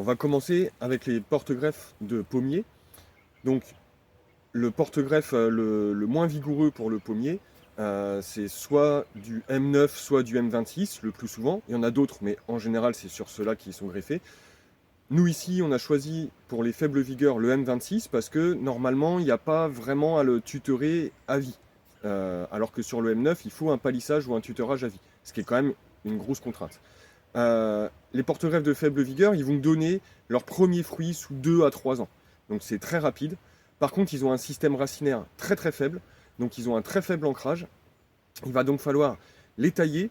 on va commencer avec les porte-greffes de pommier. Donc, le porte-greffe le moins vigoureux pour le pommier, c'est soit du M9, soit du M26, le plus souvent. Il y en a d'autres, mais en général, c'est sur ceux-là qui sont greffés. Nous, ici, on a choisi pour les faibles vigueurs le M26 parce que normalement, il n'y a pas vraiment à le tutorer à vie. Alors que sur le M9, il faut un palissage ou un tutorage à vie, ce qui est quand même une grosse contrainte. Les porte-greffes de faible vigueur, ils vont donner leurs premiers fruits sous 2 à 3 ans. Donc c'est très rapide. Par contre, ils ont un système racinaire très très faible. Donc ils ont un très faible ancrage. Il va donc falloir les tailler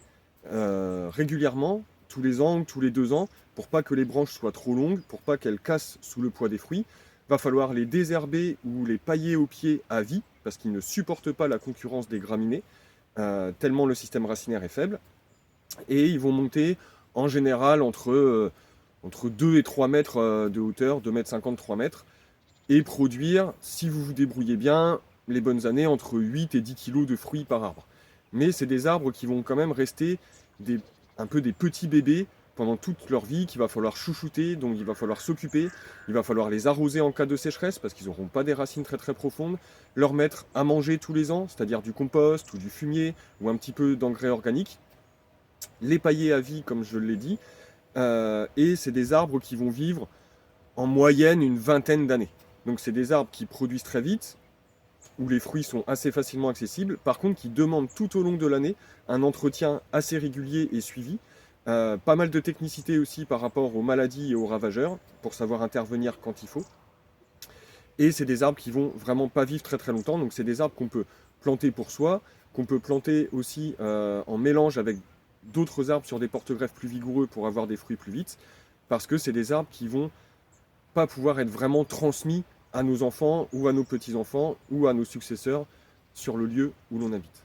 régulièrement, tous les ans ou tous les 2 ans, pour pas que les branches soient trop longues, pour pas qu'elles cassent sous le poids des fruits. Il va falloir les désherber ou les pailler au pied à vie, parce qu'ils ne supportent pas la concurrence des graminées, tellement le système racinaire est faible. Et ils vont monter en général entre 2 et 3 mètres de hauteur, 2 mètres 50, 3 mètres, et produire, si vous vous débrouillez bien, les bonnes années, entre 8 et 10 kilos de fruits par arbre. Mais c'est des arbres qui vont quand même rester un peu des petits bébés pendant toute leur vie, qu'il va falloir chouchouter, donc il va falloir s'occuper, il va falloir les arroser en cas de sécheresse, parce qu'ils n'auront pas des racines très très profondes, leur mettre à manger tous les ans, c'est-à-dire du compost ou du fumier, ou un petit peu d'engrais organique, les pailler à vie, comme je l'ai dit, et c'est des arbres qui vont vivre en moyenne une vingtaine d'années. Donc c'est des arbres qui produisent très vite, où les fruits sont assez facilement accessibles, par contre qui demandent tout au long de l'année un entretien assez régulier et suivi, pas mal de technicité aussi par rapport aux maladies et aux ravageurs, pour savoir intervenir quand il faut. Et c'est des arbres qui vont vraiment pas vivre très très longtemps, donc c'est des arbres qu'on peut planter pour soi, qu'on peut planter aussi en mélange avec d'autres arbres sur des porte-greffes plus vigoureux pour avoir des fruits plus vite, parce que c'est des arbres qui vont pas pouvoir être vraiment transmis à nos enfants ou à nos petits-enfants ou à nos successeurs sur le lieu où l'on habite.